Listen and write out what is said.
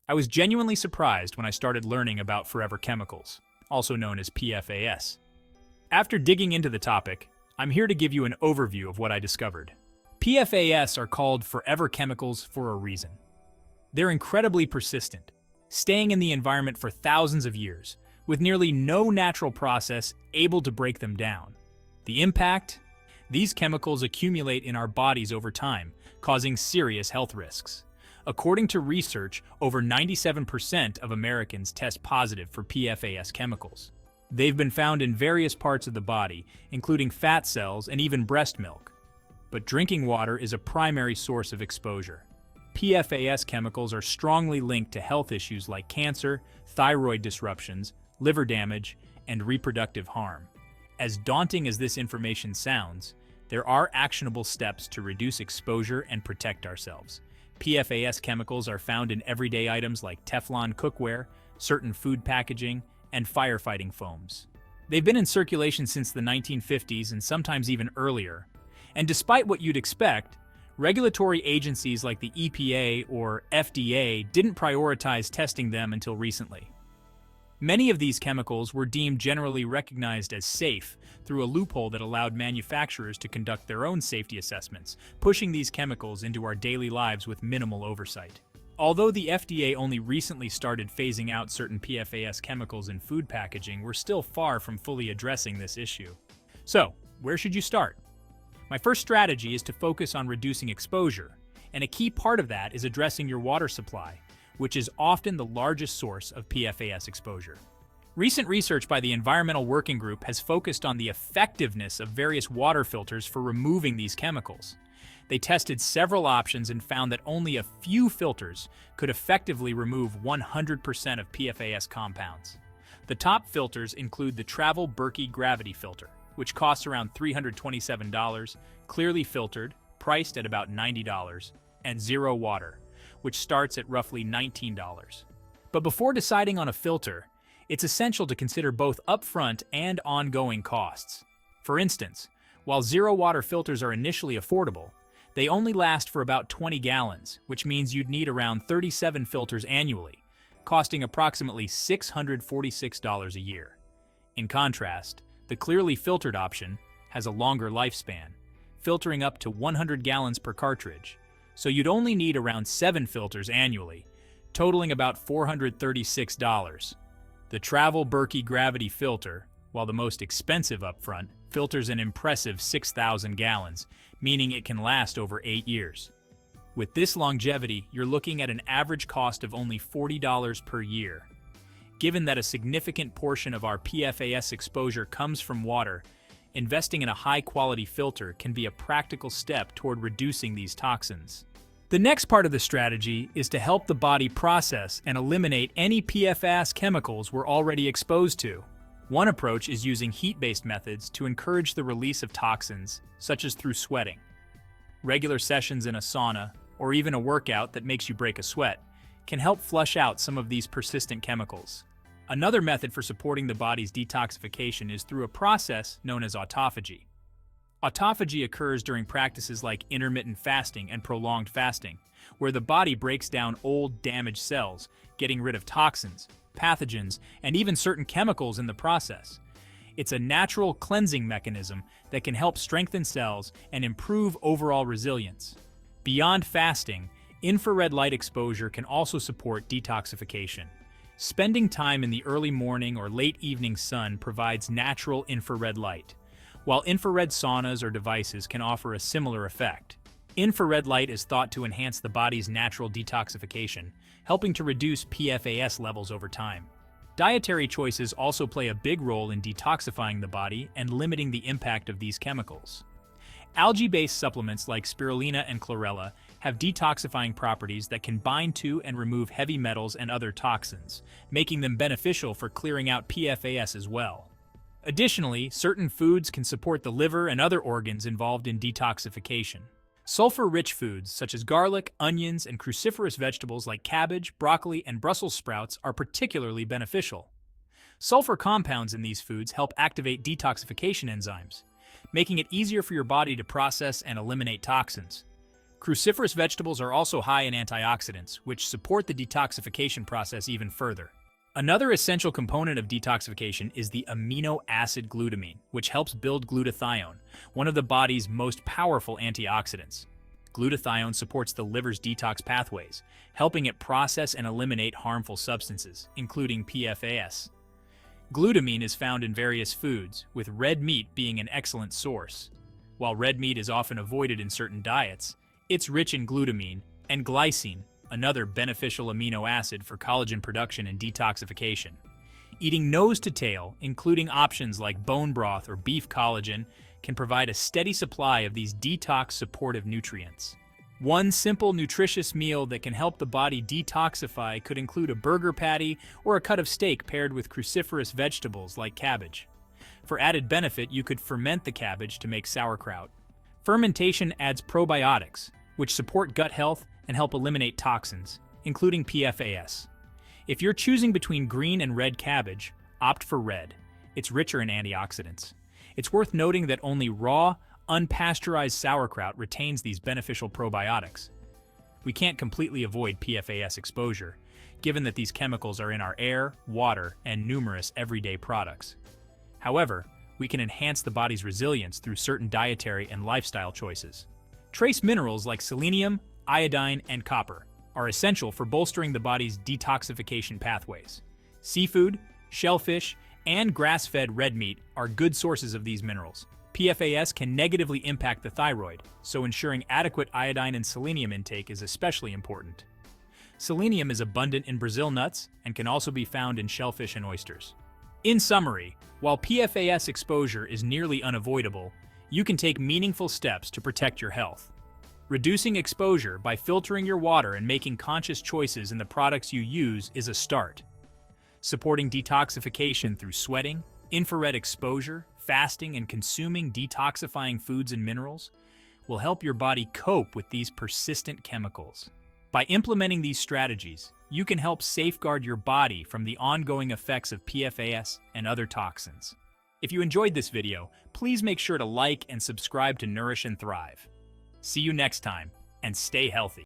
I was genuinely surprised when I started learning about forever chemicals, also known as PFAS. After digging into the topic, I'm here to give you an overview of what I discovered. PFAS are called forever chemicals for a reason. They're incredibly persistent, staying in the environment for thousands of years, with nearly no natural process able to break them down. The impact? These chemicals accumulate in our bodies over time, causing serious health risks. According to research, over 97% of Americans test positive for PFAS chemicals. They've been found in various parts of the body, including fat cells and even breast milk. But drinking water is a primary source of exposure. PFAS chemicals are strongly linked to health issues like cancer, thyroid disruptions, liver damage, and reproductive harm. As daunting as this information sounds, there are actionable steps to reduce exposure and protect ourselves. PFAS chemicals are found in everyday items like Teflon cookware, certain food packaging, and firefighting foams. They've been in circulation since the 1950s and sometimes even earlier. And despite what you'd expect, regulatory agencies like the EPA or FDA didn't prioritize testing them until recently. Many of these chemicals were deemed generally recognized as safe through a loophole that allowed manufacturers to conduct their own safety assessments, pushing these chemicals into our daily lives with minimal oversight. Although the FDA only recently started phasing out certain PFAS chemicals in food packaging, we're still far from fully addressing this issue. So, where should you start? My first strategy is to focus on reducing exposure, and a key part of that is addressing your water supply, which is often the largest source of PFAS exposure. Recent research by the Environmental Working Group has focused on the effectiveness of various water filters for removing these chemicals. They tested several options and found that only a few filters could effectively remove 100% of PFAS compounds. The top filters include the Travel Berkey Gravity Filter, which costs around $327, clearly filtered, priced at about $90, and Zero Water, which starts at roughly $19. But before deciding on a filter, it's essential to consider both upfront and ongoing costs. For instance, while Zero Water filters are initially affordable, they only last for about 20 gallons, which means you'd need around 37 filters annually, costing approximately $646 a year. In contrast, the clearly filtered option has a longer lifespan, filtering up to 100 gallons per cartridge, so you'd only need around 7 filters annually, totaling about $436. The Travel Berkey Gravity Filter, while the most expensive upfront, filters an impressive 6,000 gallons, meaning it can last over 8 years. With this longevity, you're looking at an average cost of only $40 per year. Given that a significant portion of our PFAS exposure comes from water, investing in a high-quality filter can be a practical step toward reducing these toxins. The next part of the strategy is to help the body process and eliminate any PFAS chemicals we're already exposed to. One approach is using heat-based methods to encourage the release of toxins, such as through sweating. Regular sessions in a sauna, or even a workout that makes you break a sweat, can help flush out some of these persistent chemicals. Another method for supporting the body's detoxification is through a process known as autophagy. Autophagy occurs during practices like intermittent fasting and prolonged fasting, where the body breaks down old, damaged cells, getting rid of toxins, pathogens, and even certain chemicals in the process. It's a natural cleansing mechanism that can help strengthen cells and improve overall resilience. Beyond fasting, infrared light exposure can also support detoxification. Spending time in the early morning or late evening sun provides natural infrared light, while infrared saunas or devices can offer a similar effect. Infrared light is thought to enhance the body's natural detoxification, helping to reduce PFAS levels over time. Dietary choices also play a big role in detoxifying the body and limiting the impact of these chemicals. Algae-based supplements like spirulina and chlorella have detoxifying properties that can bind to and remove heavy metals and other toxins, making them beneficial for clearing out PFAS as well. Additionally, certain foods can support the liver and other organs involved in detoxification. Sulfur-rich foods such as garlic, onions, and cruciferous vegetables like cabbage, broccoli, and Brussels sprouts are particularly beneficial. Sulfur compounds in these foods help activate detoxification enzymes, making it easier for your body to process and eliminate toxins. Cruciferous vegetables are also high in antioxidants, which support the detoxification process even further. Another essential component of detoxification is the amino acid glutamine, which helps build glutathione, one of the body's most powerful antioxidants. Glutathione supports the liver's detox pathways, helping it process and eliminate harmful substances, including PFAS. Glutamine is found in various foods, with red meat being an excellent source. While red meat is often avoided in certain diets, it's rich in glutamine and glycine, another beneficial amino acid for collagen production and detoxification. Eating nose to tail, including options like bone broth or beef collagen, can provide a steady supply of these detox-supportive nutrients. One simple, nutritious meal that can help the body detoxify could include a burger patty or a cut of steak paired with cruciferous vegetables like cabbage. For added benefit, you could ferment the cabbage to make sauerkraut. Fermentation adds probiotics, which support gut health and help eliminate toxins, including PFAS. If you're choosing between green and red cabbage, opt for red. It's richer in antioxidants. It's worth noting that only raw, unpasteurized sauerkraut retains these beneficial probiotics. We can't completely avoid PFAS exposure, given that these chemicals are in our air, water, and numerous everyday products. However, we can enhance the body's resilience through certain dietary and lifestyle choices. Trace minerals like selenium, iodine, and copper are essential for bolstering the body's detoxification pathways. Seafood, shellfish, and grass-fed red meat are good sources of these minerals. PFAS can negatively impact the thyroid, so ensuring adequate iodine and selenium intake is especially important. Selenium is abundant in Brazil nuts and can also be found in shellfish and oysters. In summary, while PFAS exposure is nearly unavoidable, you can take meaningful steps to protect your health. Reducing exposure by filtering your water and making conscious choices in the products you use is a start. Supporting detoxification through sweating, infrared exposure, fasting, and consuming detoxifying foods and minerals will help your body cope with these persistent chemicals. By implementing these strategies, you can help safeguard your body from the ongoing effects of PFAS and other toxins. If you enjoyed this video, please make sure to like and subscribe to Nourish and Thrive. See you next time, and stay healthy.